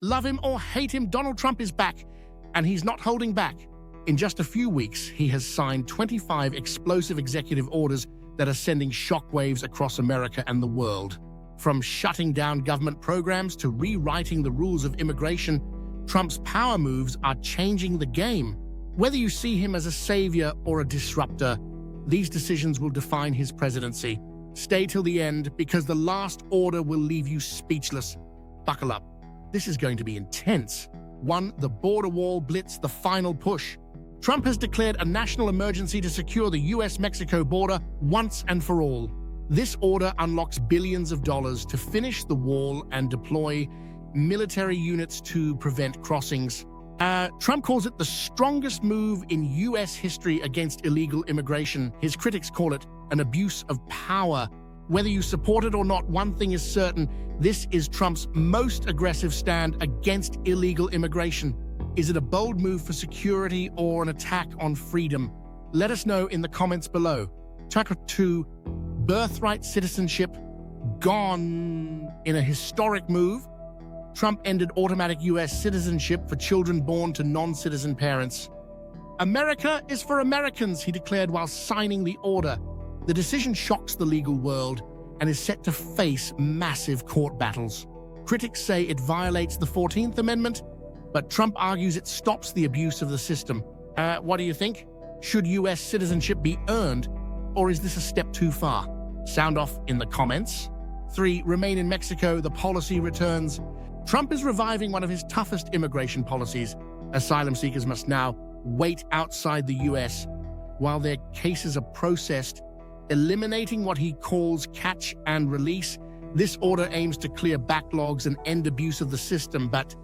Love him or hate him, Donald Trump is back, and he's not holding back. In just a few weeks, he has signed 25 explosive executive orders that are sending shockwaves across America and the world. From shutting down government programs to rewriting the rules of immigration, Trump's power moves are changing the game. Whether you see him as a savior or a disruptor, these decisions will define his presidency. Stay till the end, because the last order will leave you speechless. Buckle up. This is going to be intense. 1. The border wall blitz, the final push. Trump has declared a national emergency to secure the US-Mexico border once and for all. This order unlocks billions of dollars to finish the wall and deploy military units to prevent crossings. Trump calls it the strongest move in US history against illegal immigration. His critics call it an abuse of power. Whether you support it or not, one thing is certain: this is Trump's most aggressive stand against illegal immigration. Is it a bold move for security or an attack on freedom? Let us know in the comments below. Chapter 2, birthright citizenship gone. In a historic move, Trump ended automatic US citizenship for children born to non-citizen parents. America is for Americans, he declared while signing the order. The decision shocks the legal world and is set to face massive court battles. Critics say it violates the 14th Amendment, but Trump argues it stops the abuse of the system. What do you think? Should US citizenship be earned, or is this a step too far? Sound off in the comments. 3. Remain in Mexico, the policy returns. Trump is reviving one of his toughest immigration policies. Asylum seekers must now wait outside the US while their cases are processed, eliminating what he calls catch and release. This order aims to clear backlogs and end abuse of the system, but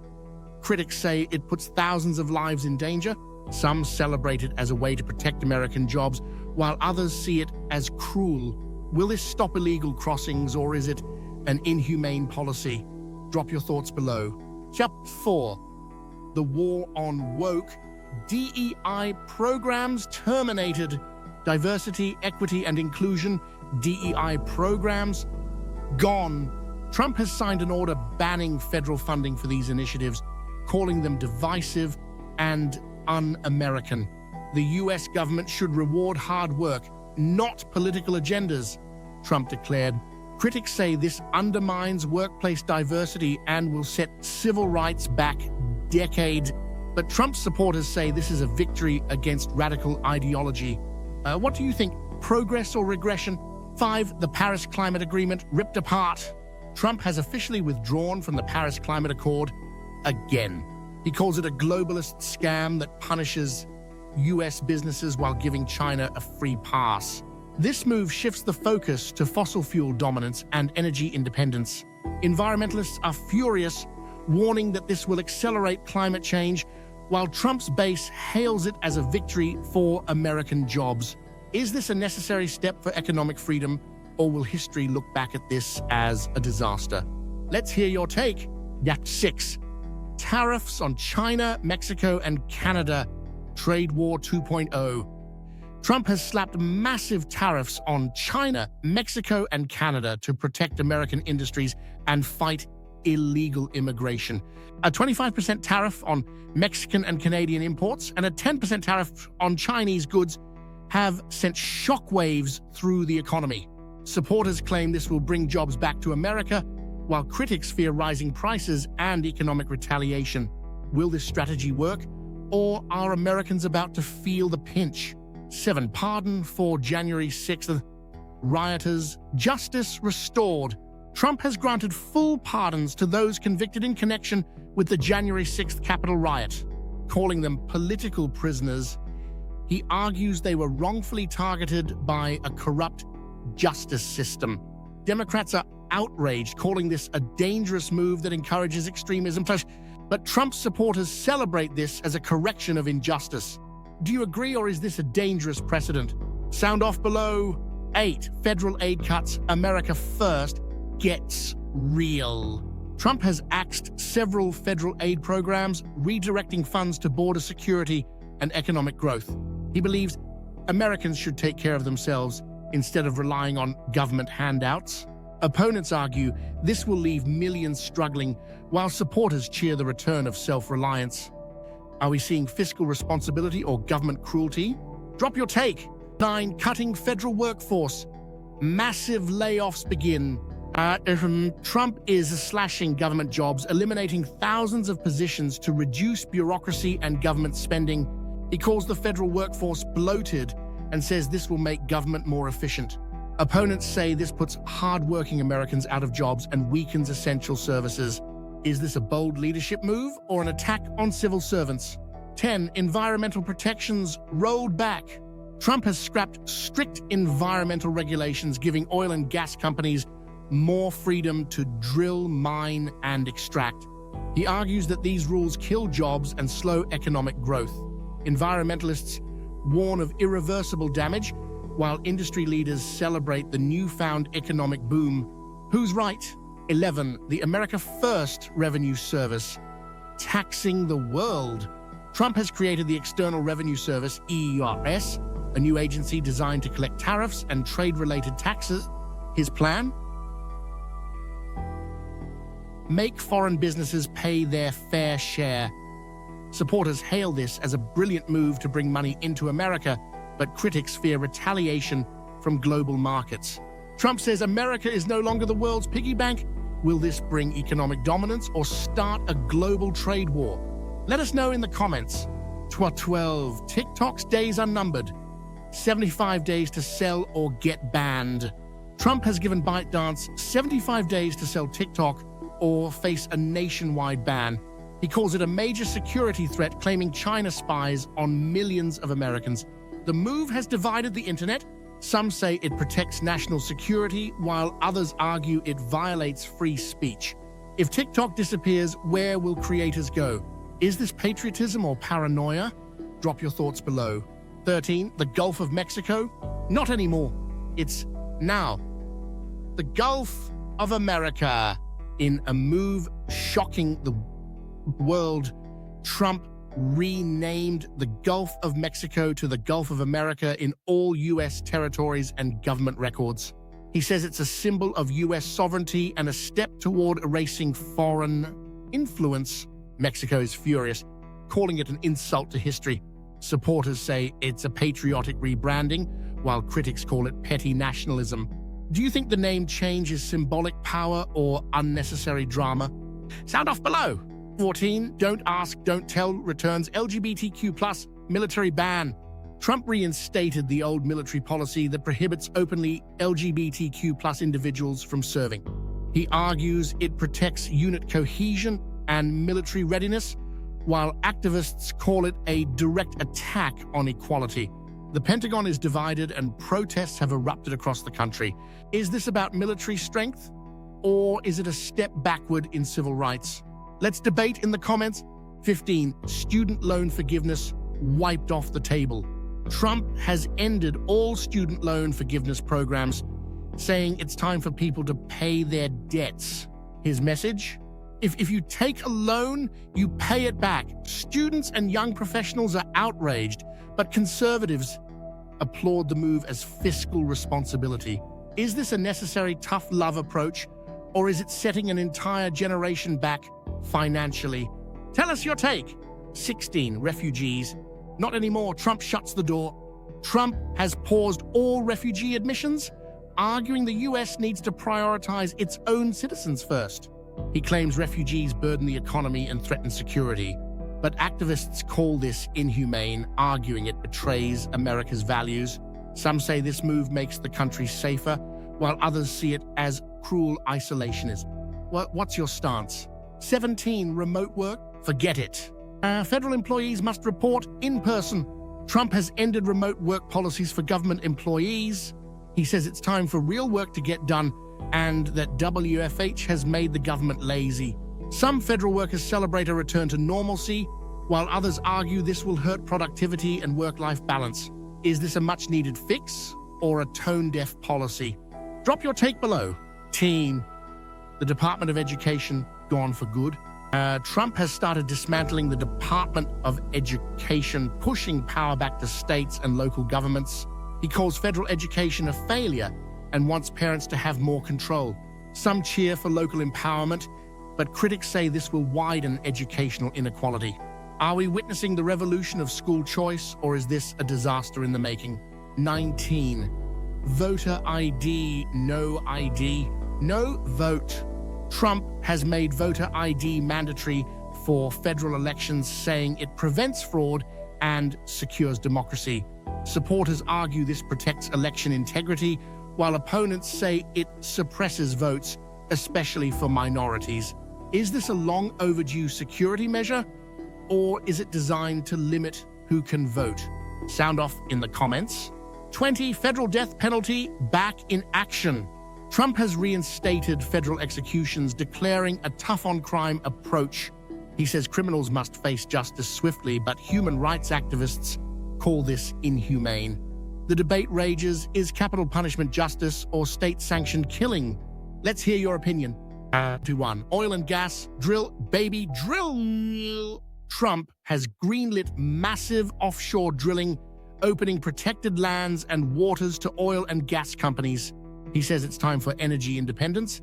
critics say it puts thousands of lives in danger. Some celebrate it as a way to protect American jobs, while others see it as cruel. Will this stop illegal crossings, or is it an inhumane policy? Drop your thoughts below. Chapter 4, the war on woke. DEI programs terminated. Diversity, equity, and inclusion, DEI programs, gone. Trump has signed an order banning federal funding for these initiatives, calling them divisive and un-American. The US government should reward hard work, not political agendas, Trump declared. Critics say this undermines workplace diversity and will set civil rights back decades. But Trump's supporters say this is a victory against radical ideology. What do you think? Progress or regression? 5. The Paris Climate Agreement ripped apart. Trump has officially withdrawn from the Paris Climate Accord again. He calls it a globalist scam that punishes US businesses while giving China a free pass. This move shifts the focus to fossil fuel dominance and energy independence. Environmentalists are furious, warning that this will accelerate climate change, while Trump's base hails it as a victory for American jobs. Is this a necessary step for economic freedom, or will history look back at this as a disaster? Let's hear your take. Chapter 6, tariffs on China, Mexico, and Canada, Trade War 2.0. Trump has slapped massive tariffs on China, Mexico, and Canada to protect American industries and fight illegal immigration. A 25% tariff on Mexican and Canadian imports and a 10% tariff on Chinese goods have sent shockwaves through the economy. Supporters claim this will bring jobs back to America, while critics fear rising prices and economic retaliation. Will this strategy work, or are Americans about to feel the pinch? 7. Pardon for January 6th rioters, justice restored. Trump has granted full pardons to those convicted in connection with the January 6th Capitol riot, calling them political prisoners. He argues they were wrongfully targeted by a corrupt justice system. Democrats are outraged, calling this a dangerous move that encourages extremism. But Trump's supporters celebrate this as a correction of injustice. Do you agree, or is this a dangerous precedent? Sound off below. 8. Federal aid cuts. America first gets real. Trump has axed several federal aid programs, redirecting funds to border security and economic growth. He believes Americans should take care of themselves instead of relying on government handouts. Opponents argue this will leave millions struggling, while supporters cheer the return of self-reliance. Are we seeing fiscal responsibility or government cruelty? Drop your take. 9. Cutting federal workforce. Massive layoffs begin. Trump is slashing government jobs, eliminating thousands of positions to reduce bureaucracy and government spending. He calls the federal workforce bloated and says this will make government more efficient. Opponents say this puts hard-working Americans out of jobs and weakens essential services. Is this a bold leadership move or an attack on civil servants? 10. Environmental protections rolled back. Trump has scrapped strict environmental regulations, giving oil and gas companies more freedom to drill, mine, and extract. He argues that these rules kill jobs and slow economic growth. Environmentalists warn of irreversible damage, while industry leaders celebrate the newfound economic boom. Who's right? 11. The America First Revenue Service. Taxing the world. Trump has created the External Revenue Service, ERS, a new agency designed to collect tariffs and trade-related taxes. His plan? Make foreign businesses pay their fair share. Supporters hail this as a brilliant move to bring money into America, but critics fear retaliation from global markets. Trump says America is no longer the world's piggy bank. Will this bring economic dominance or start a global trade war? Let us know in the comments. 12. TikTok's days are numbered. 75 days to sell or get banned. Trump has given ByteDance 75 days to sell TikTok or face a nationwide ban. He calls it a major security threat, claiming China spies on millions of Americans. The move has divided the internet. Some say it protects national security, while others argue it violates free speech. If TikTok disappears, where will creators go? Is this patriotism or paranoia? Drop your thoughts below. 13. The Gulf of Mexico? Not anymore. It's now. The Gulf of America. In a move shocking the world, Trump renamed the Gulf of Mexico to the Gulf of America in all U.S. territories and government records. He says it's a symbol of U.S. sovereignty and a step toward erasing foreign influence. Mexico is furious, calling it an insult to history. Supporters say it's a patriotic rebranding, while critics call it petty nationalism. Do you think the name change is symbolic power or unnecessary drama? Sound off below. 14. Don't ask, don't tell returns LGBTQ+ military ban. Trump reinstated the old military policy that prohibits openly LGBTQ+ individuals from serving. He argues it protects unit cohesion and military readiness, while activists call it a direct attack on equality. The Pentagon is divided and protests have erupted across the country. Is this about military strength, or is it a step backward in civil rights? Let's debate in the comments. 15. Student loan forgiveness wiped off the table. Trump has ended all student loan forgiveness programs, saying it's time for people to pay their debts. His message? If you take a loan, you pay it back. Students and young professionals are outraged, but conservatives applaud the move as fiscal responsibility. Is this a necessary tough love approach, or is it setting an entire generation back financially? Tell us your take. 16. Refugees. Not anymore. Trump shuts the door. Trump has paused all refugee admissions, arguing the U.S. needs to prioritize its own citizens first. He claims refugees burden the economy and threaten security, but activists call this inhumane, arguing it betrays America's values. Some say this move makes the country safer, while others see it as cruel isolationism. What's your stance? 17. Remote work? Forget it. Federal employees must report in person. Trump has ended remote work policies for government employees. He says it's time for real work to get done, and that WFH has made the government lazy. Some federal workers celebrate a return to normalcy, while others argue this will hurt productivity and work-life balance. Is this a much-needed fix or a tone-deaf policy? Drop your take below. Teen. The Department of Education gone for good. Trump has started dismantling the Department of Education, pushing power back to states and local governments. He calls federal education a failure and wants parents to have more control. Some cheer for local empowerment, but critics say this will widen educational inequality. Are we witnessing the revolution of school choice, or is this a disaster in the making? 19. Voter ID, no ID, no vote. Trump has made voter ID mandatory for federal elections, saying it prevents fraud and secures democracy. Supporters argue this protects election integrity, while opponents say it suppresses votes, especially for minorities. Is this a long overdue security measure, or is it designed to limit who can vote? Sound off in the comments. 20. Federal death penalty back in action. Trump has reinstated federal executions, declaring a tough-on-crime approach. He says criminals must face justice swiftly, but human rights activists call this inhumane. The debate rages: is capital punishment justice or state-sanctioned killing? Let's hear your opinion. 2-1. Oil and gas, drill, baby, drill. Trump has greenlit massive offshore drilling, opening protected lands and waters to oil and gas companies. He says it's time for energy independence,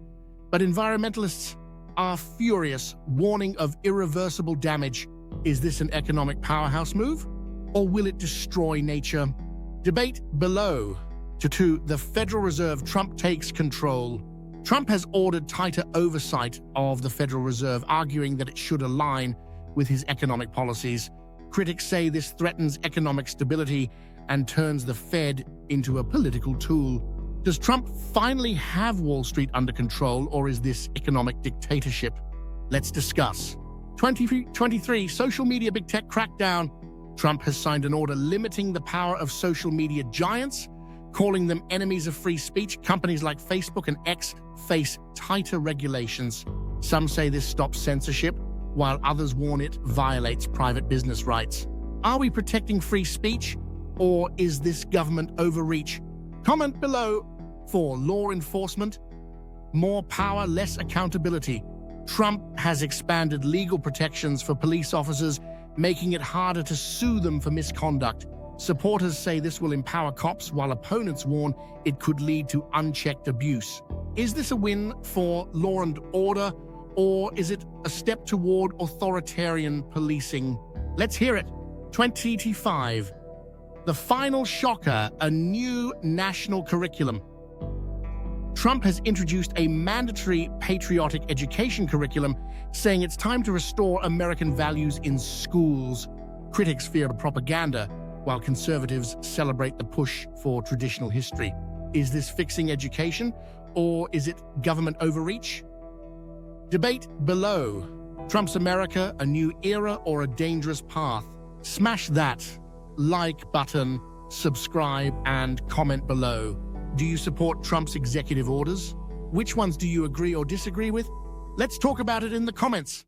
but environmentalists are furious, warning of irreversible damage. Is this an economic powerhouse move, or will it destroy nature? Debate below. 2. The Federal Reserve, Trump takes control. Trump has ordered tighter oversight of the Federal Reserve, arguing that it should align with his economic policies. Critics say this threatens economic stability and turns the Fed into a political tool. Does Trump finally have Wall Street under control, or is this economic dictatorship? Let's discuss. 23. Social media big tech crackdown. Trump has signed an order limiting the power of social media giants, calling them enemies of free speech. Companies like Facebook and X face tighter regulations. Some say this stops censorship, while others warn it violates private business rights. Are we protecting free speech, or is this government overreach? Comment below. 4. Law enforcement. More power, less accountability. Trump has expanded legal protections for police officers, making it harder to sue them for misconduct. Supporters say this will empower cops, while opponents warn it could lead to unchecked abuse. Is this a win for law and order, or is it a step toward authoritarian policing? Let's hear it. 25. The final shocker, a new national curriculum. Trump has introduced a mandatory patriotic education curriculum, saying it's time to restore American values in schools. Critics fear propaganda, while conservatives celebrate the push for traditional history. Is this fixing education, or is it government overreach? Debate below. Trump's America, a new era or a dangerous path? Smash that like button, subscribe, and comment below. Do you support Trump's executive orders? Which ones do you agree or disagree with? Let's talk about it in the comments.